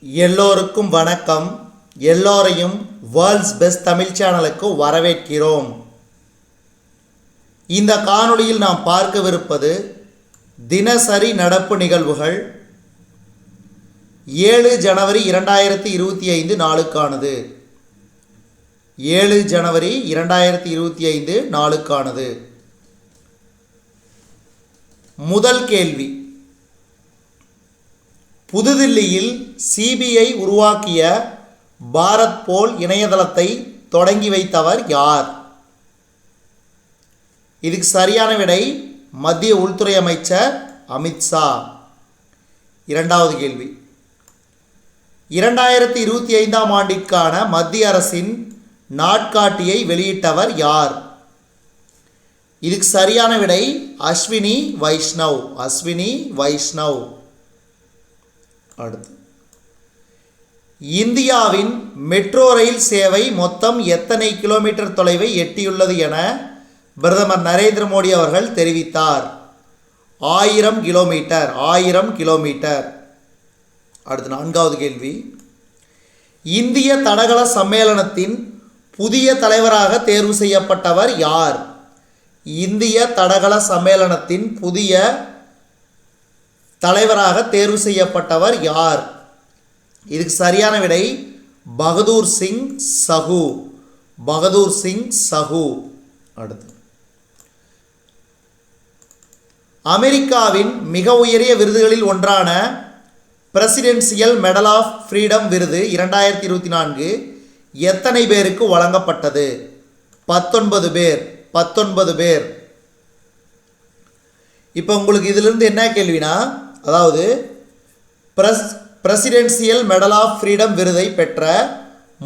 எல்லோருக்கும் வணக்கம். எல்லோரையும் வேர்ல்ட்ஸ் பெஸ்ட் தமிழ் சேனலுக்கு வரவேற்கிறோம். இந்த காணொளியில் நாம் பார்க்கவிருப்பது தினசரி நடப்பு நிகழ்வுகள் 7 ஜனவரி 2025 நாளுக்கானது. 7 ஜனவரி 2025 நாளுக்கானது. முதல் கேள்வி, புதுதில்லியில் சிபிஐ உருவாக்கிய பாரத் போல் இணையதளத்தை தொடங்கி வைத்தவர் யார்? இதுக்கு சரியான விடை மத்திய உள்துறை அமைச்சர் அமித்ஷா. இரண்டாவது கேள்வி, 2025ஆம் ஆண்டிற்கான மத்திய அரசின் நாட்காட்டியை வெளியிட்டவர் யார்? இதுக்கு சரியான விடை அஸ்வினி வைஷ்ணவ். அஸ்வினி வைஷ்ணவ். அடுத்து, இந்தியாவின் மெட்ரோ ரயில் சேவை மொத்தம் எத்தனை கிலோமீட்டர் தொலைவை எட்டியுள்ளது என பிரதமர் நரேந்திர மோடி அவர்கள் தெரிவித்தார்? 1000 கிலோமீட்டர். 1000 கிலோமீட்டர். அடுத்து, நான்காவது கேள்வி, இந்திய தடகள சம்மேளனத்தின் புதிய தலைவராக தேர்வு செய்யப்பட்டவர் யார்? இந்திய தடகள சம்மேளனத்தின் புதிய தலைவராக தேர்வு செய்யப்பட்டவர் யார்? இதுக்கு சரியான விடை பகதூர் சிங் சஹு. பகதூர் சிங் சஹு. அடுத்து, அமெரிக்காவின் மிக உயரிய விருதுகளில் ஒன்றான பிரசிடென்சியல் மெடல் ஆஃப் ஃப்ரீடம் விருது 2024 எத்தனை பேருக்கு வழங்கப்பட்டது? 19 பேர். 19 பேர். இப்போ உங்களுக்கு இதிலிருந்து என்ன கேள்வினா, அதாவது பிரசிடென்சியல் மெடல் ஆஃப் ஃப்ரீடம் விருதை பெற்ற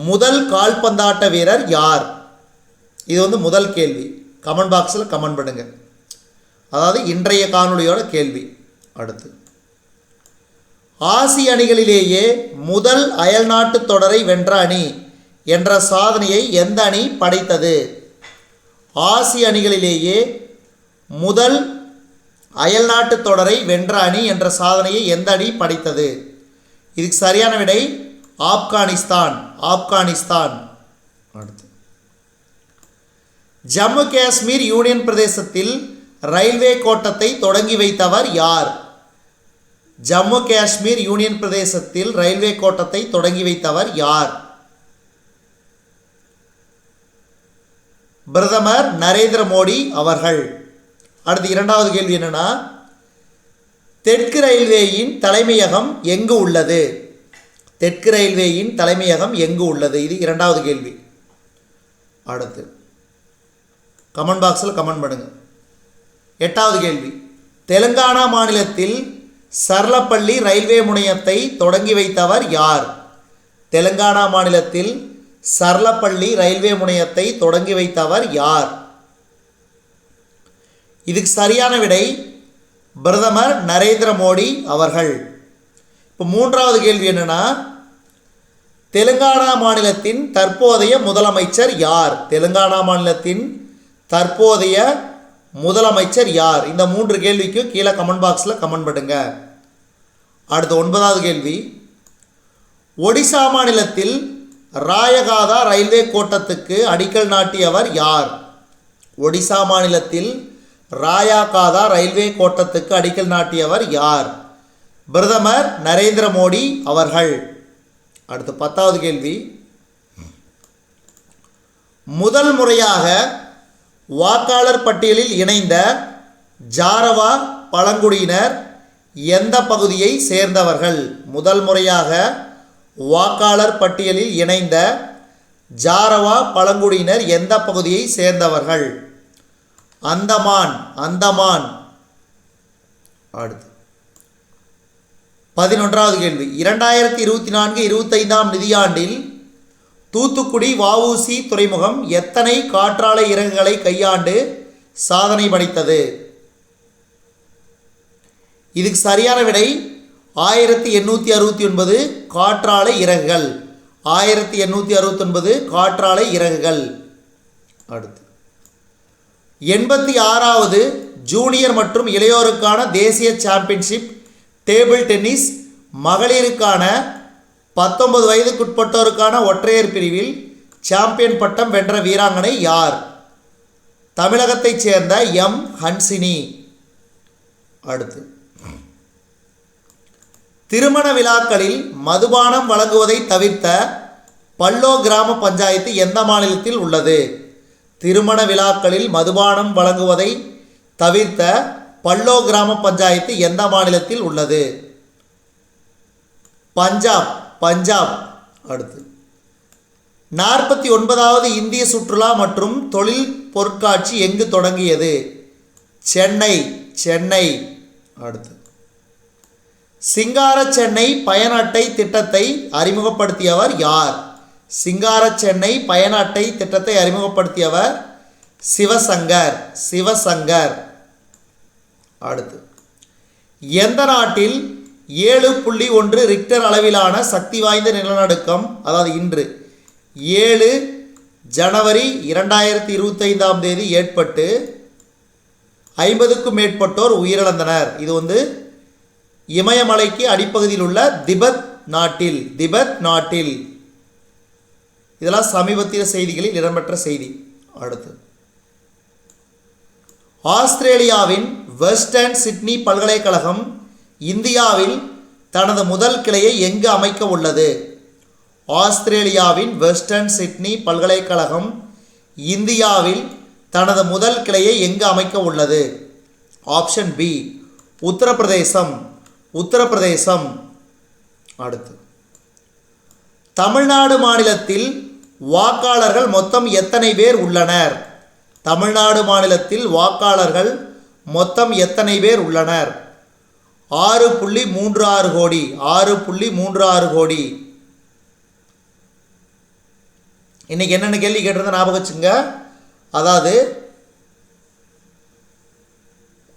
முதல் கால்பந்தாட்ட வீரர் யார்? இது முதல் கேள்வி. கமெண்ட் பாக்ஸில் கமெண்ட் பண்ணுங்க. அதாவது இன்றைய காணொளியோட கேள்வி. அடுத்து, ஆசிய அணிகளிலேயே முதல் அயல்நாட்டு தொடரை வென்ற அணி என்ற சாதனையை எந்த அணி படைத்தது? ஆசிய அணிகளிலேயே முதல் அயல்நாட்டு தொடரை வென்ற அணி என்ற சாதனையை எந்த அணி படைத்தது? இதுக்கு சரியான விடை ஆப்கானிஸ்தான். ஆப்கானிஸ்தான். அடுத்து, ஜம்மு காஷ்மீர் யூனியன் பிரதேசத்தில் ரயில்வே கோட்டத்தை தொடங்கி வைத்தவர் யார்? ஜம்மு காஷ்மீர் யூனியன் பிரதேசத்தில் ரயில்வே கோட்டத்தை தொடங்கி வைத்தவர் யார்? பிரதமர் நரேந்திர மோடி அவர்கள். அடுத்து, இரண்டாவது கேள்வி என்னன்னா, தெற்கு ரயில்வேயின் தலைமையகம் எங்கு உள்ளது? தெற்கு ரயில்வேயின் தலைமையகம் எங்கு உள்ளது? இது இரண்டாவது கேள்வி. அடுத்து, கமெண்ட் பாக்ஸில் கமெண்ட் பண்ணுங்க. எட்டாவது கேள்வி, தெலுங்கானா மாநிலத்தில் சர்லப்பள்ளி ரயில்வே முனையத்தை தொடங்கி வைத்தவர் யார்? தெலுங்கானா மாநிலத்தில் சர்லப்பள்ளி ரயில்வே முனையத்தை தொடங்கி வைத்தவர் யார்? இதுக்கு சரியான விடை பிரதமர் நரேந்திர மோடி அவர்கள். இப்போ மூன்றாவது கேள்வி என்னன்னா, தெலுங்கானா மாநிலத்தின் தற்போதைய முதலமைச்சர் யார்? தெலுங்கானா மாநிலத்தின் தற்போதைய முதலமைச்சர் யார்? இந்த 3 கேள்விக்கு கீழே கமெண்ட் பாக்ஸில் கமெண்ட் பண்ணுங்க. அடுத்து, 9வது கேள்வி, ஒடிசா மாநிலத்தில் ராயகாதா ரயில்வே கோட்டத்துக்கு அடிக்கல் நாட்டியவர் யார்? ஒடிசா மாநிலத்தில் ராயகாதா ரயில்வே கோட்டத்துக்கு அடிக்கல் நாட்டியவர் யார்? பிரதமர் நரேந்திர மோடி அவர்கள். அடுத்து, 10வது கேள்வி, முதல் முறையாக வாக்காளர் பட்டியலில் இணைந்த ஜாரவா பழங்குடியினர் எந்த பகுதியை சேர்ந்தவர்கள்? முதல் முறையாக வாக்காளர் பட்டியலில் இணைந்த ஜாரவா பழங்குடியினர் எந்த பகுதியை சேர்ந்தவர்கள்? அந்தமான். அந்தமான். அடுத்து, 11வது கேள்வி, 2024-25ஆம் நிதியாண்டில் தூத்துக்குடி வஉசி துறைமுகம் எத்தனை காற்றாலை இறகுகளை கையாண்டு சாதனை படைத்தது? இதுக்கு சரியான விடை 1869 காற்றாலை இறகுகள். 1869 காற்றாலை இறகுகள். அடுத்து, 86வது ஜூனியர் மற்றும் இளையோருக்கான தேசிய சாம்பியன்ஷிப் டேபிள் டென்னிஸ் மகளிருக்கான 19 வயதுக்குட்பட்டோருக்கான ஒற்றையர் பிரிவில் சாம்பியன் பட்டம் வென்ற வீராங்கனை யார்? தமிழகத்தைச் சேர்ந்த எம் ஹன்சினி. அடுத்து, திருமண விழாக்களில் மதுபானம் வழங்குவதை தவிர்த்த பல்லோ கிராம பஞ்சாயத்து எந்த மாநிலத்தில் உள்ளது? திருமண விழாக்களில் மதுபானம் வழங்குவதை தவிர்த்த பல்லோ கிராம பஞ்சாயத்து எந்த மாநிலத்தில் உள்ளது? பஞ்சாப். பஞ்சாப். அடுத்து, 49வது இந்திய சுற்றுலா மற்றும் தொழில் பொருட்காட்சி எங்கு தொடங்கியது? சென்னை. சென்னை. அடுத்து, சிங்கார சென்னை பயண அட்டை திட்டத்தை அறிமுகப்படுத்தியவர் யார்? சிங்கார சென்னை பயண அட்டை திட்டத்தை அறிமுகப்படுத்தியவர் சிவசங்கர். சிவசங்கர். அடுத்து, எந்த நாட்டில் 7.1 ரிக்டர் அளவிலான சக்தி வாய்ந்த நிலநடுக்கம், அதாவது இன்று 7 ஜனவரி 2025 ஏற்பட்டு 50க்கும் மேற்பட்டோர் உயிரிழந்தனர்? இது இமயமலைக்கு அடிப்பகுதியில் உள்ள திபெத் நாட்டில். திபெத் நாட்டில். இதெல்லாம் சமீபத்திய செய்திகளில் இடம்பெற்ற செய்தி. அடுத்து, ஆஸ்திரேலியாவின் வெஸ்டர்ன் சிட்னி பல்கலைக்கழகம் இந்தியாவில் தனது முதல் கிளையை எங்கு அமைக்க உள்ளது? ஆஸ்திரேலியாவின் வெஸ்டர்ன் சிட்னி பல்கலைக்கழகம் இந்தியாவில் தனது முதல் கிளையை எங்கு அமைக்க உள்ளது? Option B, Uttar Pradesh. உத்தரப்பிரதேசம். அடுத்து, தமிழ்நாடு மாநிலத்தில் வாக்காளர்கள் மொத்தம் எத்தனை பேர் உள்ளனர்? தமிழ்நாடு மாநிலத்தில் வாக்காளர்கள் மொத்தம் எத்தனை பேர் உள்ளனர்? 6.36 கோடி. 6.36 கோடி. இன்னைக்கு என்னென்ன கேள்வி கேட்டிருந்தா ஞாபகம் வச்சுங்க. அதாவது,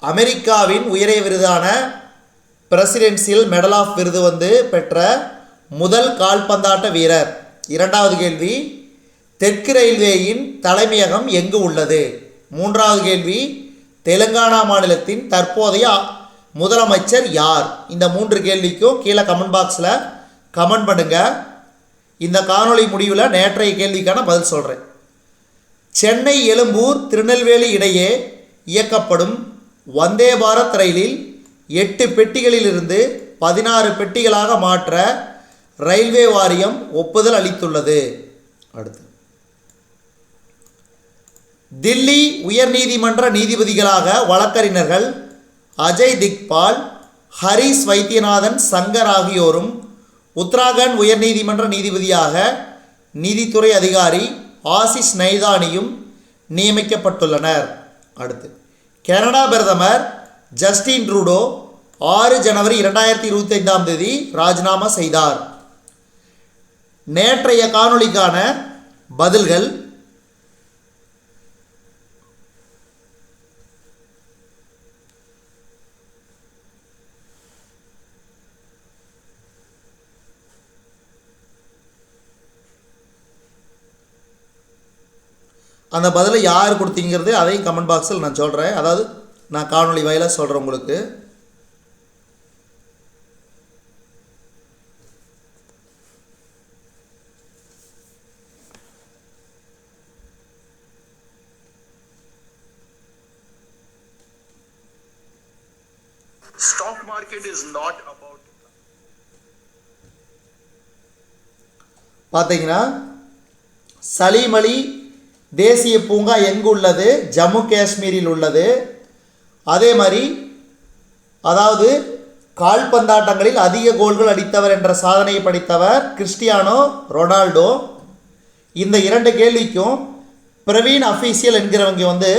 அமெரிக்காவின் உயரிய விருதான பிரசிடென்சியல் மெடல் ஆஃப் விருது பெற்ற முதல் கால்பந்தாட்ட வீரர். இரண்டாவது கேள்வி, தெற்கு ரயில்வேயின் தலைமையகம் எங்கு உள்ளது? மூன்றாவது கேள்வி, தெலுங்கானா மாநிலத்தின் தற்போதைய முதலமைச்சர் யார்? இந்த 3 கேள்விக்கும் கீழே கமெண்ட் பாக்ஸில் கமெண்ட் பண்ணுங்க. இந்த காணொளி முடிவில் நேற்றைய கேள்விக்கான பதில் சொல்கிறேன். சென்னை எழும்பூர் திருநெல்வேலி இடையே இயக்கப்படும் வந்தே பாரத் ரயிலில் 8 பெட்டிகளிலிருந்து 16 பெட்டிகளாக மாற்ற ரயில்வே வாரியம் ஒப்புதல் அளித்துள்ளது. அடுத்து, தில்லி உயர்நீதிமன்ற நீதிபதிகளாக வழக்கறிஞர்கள் அஜய் திக்பால், ஹரிஸ் வைத்தியநாதன் சங்கர் ஆகியோரும், உத்தராகண்ட் உயர்நீதிமன்ற நீதிபதியாக நீதித்துறை அதிகாரி ஆசிஷ் நைதானியும் நியமிக்கப்பட்டுள்ளனர். அடுத்து, கனடா பிரதமர் ஜஸ்டின் ட்ரூடோ 6 ஜனவரி 2025 ராஜினாமா செய்தார். நேற்றைய காணொளிக்கான பதில்கள்: அந்த பதிலை யார் கொடுத்தீங்கிறது அதையும் கமெண்ட் பாக்ஸில் நான் சொல்கிறேன். அதாவது நான் காணொளி வாயிலாக சொல்கிறேன் உங்களுக்கு. Stock market is not about. பார்த்தீங்கன்னா, சலீம் அலி தேசிய பூங்கா எங்கு உள்ளது? ஜம்மு காஷ்மீரில் உள்ளது. அதே மாதிரி, அதாவது கால்பந்தாட்டங்களில் அதிக கோல்கள் அடித்தவர் என்ற சாதனையை படைத்தவர் கிறிஸ்டியானோ ரொனால்டோ. இந்த 2 கேள்விக்கும் பிரவீன் அஃபீஷியல் என்கிறவங்க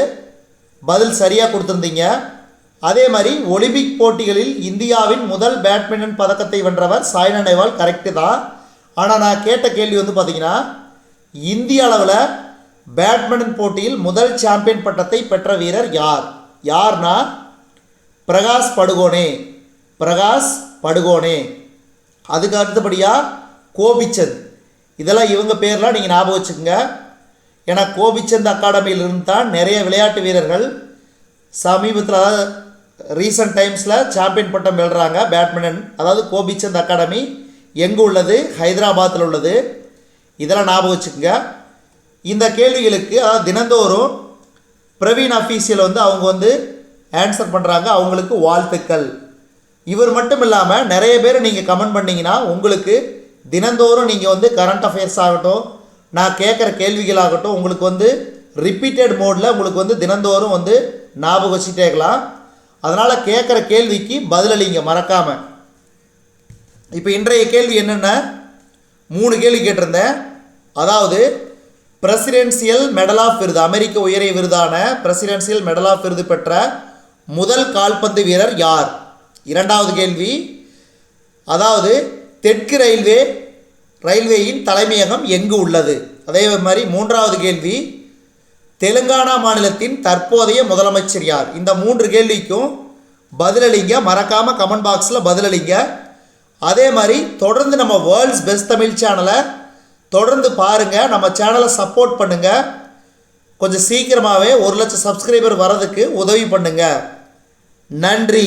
பதில் சரியாக கொடுத்துருந்தீங்க. அதே மாதிரி, ஒலிம்பிக் போட்டிகளில் இந்தியாவின் முதல் பேட்மிண்டன் பதக்கத்தை வென்றவர் சாய்னா நேவால். கரெக்டு தான். ஆனால் நான் கேட்ட கேள்வி பார்த்தீங்கன்னா, இந்திய அளவில் பேட்மிண்டன் போட்டியில் முதல் சாம்பியன் பட்டத்தை பெற்ற வீரர் யார்? யார்னா பிரகாஷ் படுகோனே. பிரகாஷ் படுகோனே. அதுக்கு அடுத்தபடியாக கோபிச்சந்த். இதெல்லாம் இவங்க பேர்லாம் நீங்கள் ஞாபகம் வச்சுக்கோங்க. ஏன்னா கோபிச்சந்த் அகாடமியிலிருந்து தான் நிறைய விளையாட்டு வீரர்கள் சமீபத்தில், அதாவது ரீசன்ட் டைம்ஸில் சாம்பியன் பட்டம் வெல்றாங்க பேட்மிண்டன். அதாவது கோபிச்சந்த் அகாடமி எங்கே உள்ளது? ஹைதராபாத்தில் உள்ளது. இதெல்லாம் ஞாபகம் வச்சுக்கோங்க. இந்த கேள்விகளுக்கு அதாவது தினந்தோறும் பிரவீன் அஃபீஷியல் அவங்க ஆன்சர் பண்ணுறாங்க. அவங்களுக்கு வாழ்த்துக்கள். இவர் மட்டும் இல்லாமல் நிறைய பேர் நீங்கள் கமெண்ட் பண்ணிங்கன்னா உங்களுக்கு தினந்தோறும் நீங்கள் கரண்ட் அஃபேர்ஸ் ஆகட்டும், நான் கேட்குற கேள்விகளாகட்டும், உங்களுக்கு ரிப்பீட்டட் மோடில் உங்களுக்கு தினந்தோறும் ஞாபகம் வச்சுட்டே இருக்கலாம். அதனால் கேட்குற கேள்விக்கு பதிலளிங்க மறக்காமல். இப்போ இன்றைய கேள்வி என்னென்ன? 3 கேள்வி கேட்டிருந்தேன். அதாவது பிரசிடென்சியல் மெடல் ஆஃப் விருது, அமெரிக்க உயரிய விருதான பிரசிடென்சியல் மெடல் ஆஃப் விருது பெற்ற முதல் கால்பந்து வீரர் யார்? 2வது கேள்வி, அதாவது தெற்கு ரயில்வேயின் தலைமையகம் எங்கு உள்ளது? அதே மாதிரி 3வது கேள்வி, தெலுங்கானா மாநிலத்தின் தற்போதைய முதலமைச்சர் யார்? இந்த 3 கேள்விக்கும் பதிலளிங்க மறக்காமல் கமெண்ட் பாக்ஸில் பதிலளிங்க. அதே மாதிரி தொடர்ந்து நம்ம வேர்ல்ட்ஸ் பெஸ்ட் தமிழ் சேனலை தொடர்ந்து பாருங்கள். நம்ம சேனலை சப்போர்ட் பண்ணுங்கள். கொஞ்சம் சீக்கிரமாகவே 1 லட்சம் சப்ஸ்கிரைபர் வரதுக்கு உதவி பண்ணுங்கள். நன்றி.